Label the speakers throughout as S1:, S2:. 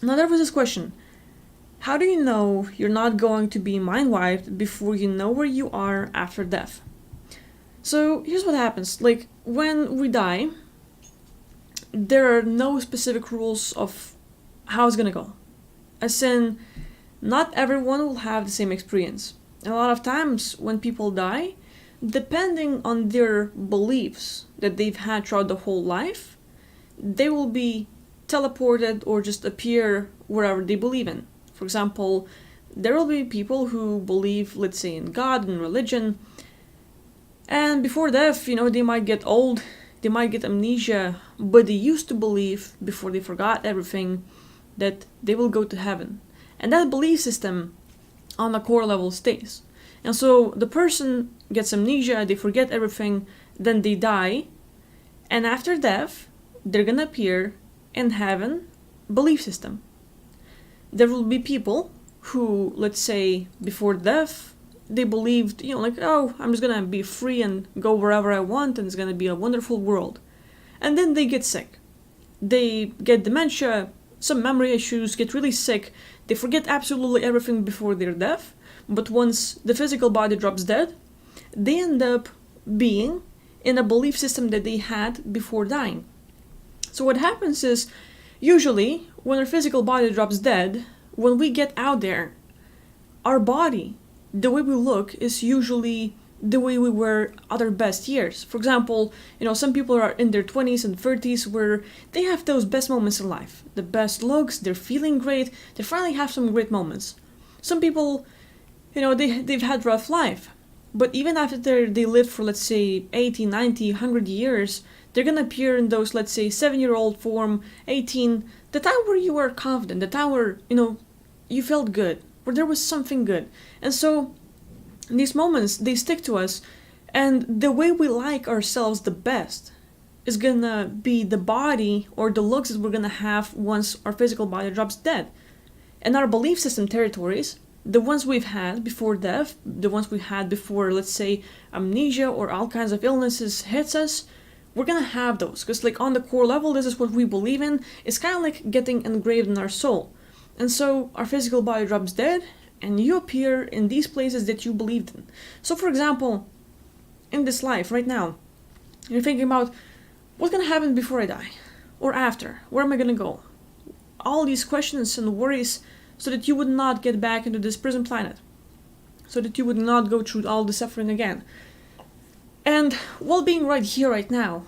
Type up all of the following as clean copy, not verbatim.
S1: Now there was this question: how do you know you're not going to be mind wiped before you know where you are after death? So here's what happens. Like, when we die, there are no specific rules of how it's gonna go. As in, not everyone will have the same experience. And a lot of times when people die, depending on their beliefs that they've had throughout the whole life, they will be teleported or just appear wherever they believe in. For example, there will be people who believe, let's say, in God and religion, and before death, they might get old, they might get amnesia, but they used to believe, before they forgot everything, that they will go to heaven. And that belief system on a core level stays. And so the person gets amnesia, they forget everything, then they die, and after death, they're gonna appear in heaven belief system. There will be people who, let's say, before death, they believed, oh, I'm just gonna be free and go wherever I want and it's gonna be a wonderful world. And then they get sick. They get dementia, some memory issues, get really sick. They forget absolutely everything before their death, but once the physical body drops dead, they end up being in a belief system that they had before dying. So what happens is, usually, when our physical body drops dead, when we get out there, our body, the way we look, is usually the way we were at our best years. For example, some people are in their 20s and 30s where they have those best moments in life. The best looks, they're feeling great, they finally have some great moments. Some people, they've had rough life. But even after they live for, let's say, 80, 90, 100 years, they're gonna appear in those, let's say, 7-year-old form, 18, the time where you were confident, the time where, you felt good, where there was something good. And so these moments, they stick to us, and the way we like ourselves the best is gonna be the body or the looks that we're gonna have once our physical body drops dead. And our belief system territories, the ones we've had before death, the ones we had before, let's say, amnesia or all kinds of illnesses hits us, we're gonna have those. Because on the core level, this is what we believe in. It's kind of like getting engraved in our soul. And so our physical body drops dead, and you appear in these places that you believed in. So for example, in this life right now, you're thinking about what's gonna happen before I die, or after, where am I gonna go? All these questions and worries, so that you would not get back into this prison planet, so that you would not go through all the suffering again. And while being right here, right now,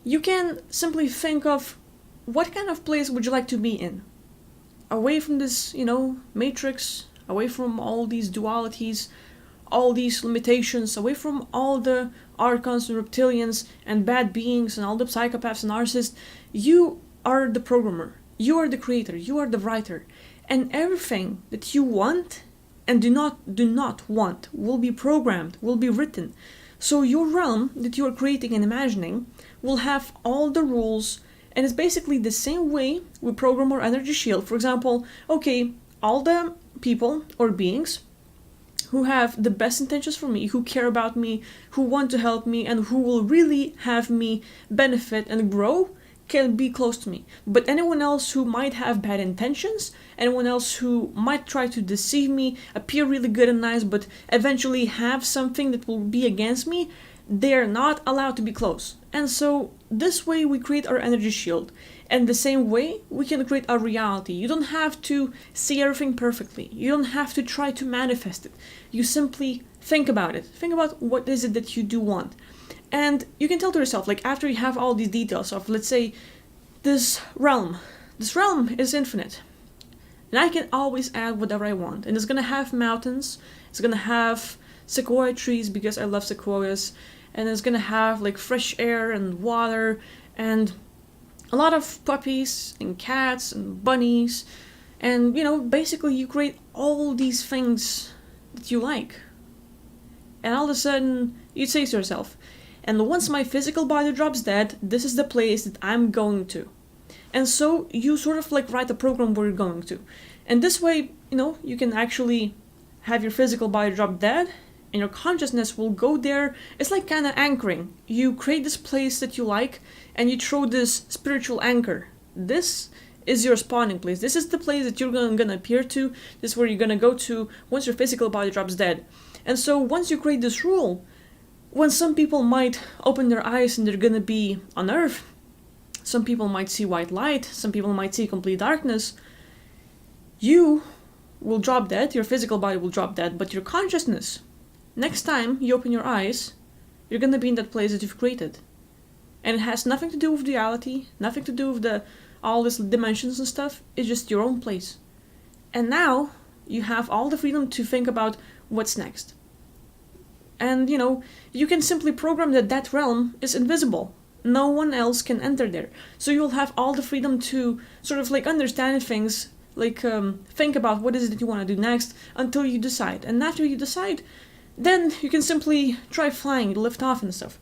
S1: you can simply think of what kind of place would you like to be in? Away from this, matrix, away from all these dualities, all these limitations, away from all the archons and reptilians and bad beings and all the psychopaths and narcissists. You are the programmer, you are the creator, you are the writer, and everything that you want and do not want will be programmed, will be written. So your realm that you are creating and imagining will have all the rules. And it's basically the same way we program our energy shield. For example, all the people or beings who have the best intentions for me, who care about me, who want to help me, and who will really have me benefit and grow, can be close to me. But anyone else who might have bad intentions, anyone else who might try to deceive me, appear really good and nice, but eventually have something that will be against me, they're not allowed to be close. And so this way we create our energy shield. And the same way we can create our reality. You don't have to see everything perfectly. You don't have to try to manifest it. You simply think about it. Think about what is it that you do want. And you can tell to yourself, after you have all these details of, let's say, this realm is infinite. And I can always add whatever I want. And it's gonna have mountains. It's gonna have sequoia trees because I love sequoias. And it's gonna have fresh air and water and a lot of puppies and cats and bunnies. And basically you create all these things that you like. And all of a sudden you say to yourself, and once my physical body drops dead, this is the place that I'm going to. And so you sort of write the program where you're going to. And this way, you can actually have your physical body drop dead, and your consciousness will go there. It's kind of anchoring. You create this place that you like, and you throw this spiritual anchor. This is your spawning place. This is the place that you're gonna appear to. This is where you're gonna go to once your physical body drops dead. And so once you create this rule, when some people might open their eyes and they're gonna be on Earth, some people might see white light, some people might see complete darkness, you will drop dead, your physical body will drop dead, but your consciousness, next time you open your eyes, you're gonna be in that place that you've created. And it has nothing to do with reality, nothing to do with all these dimensions and stuff. It's just your own place. And now you have all the freedom to think about what's next. And you can simply program that realm is invisible. No one else can enter there. So you'll have all the freedom to sort of understand things, think about what is it that you want to do next until you decide. And after you decide, then you can simply try flying, lift off and stuff.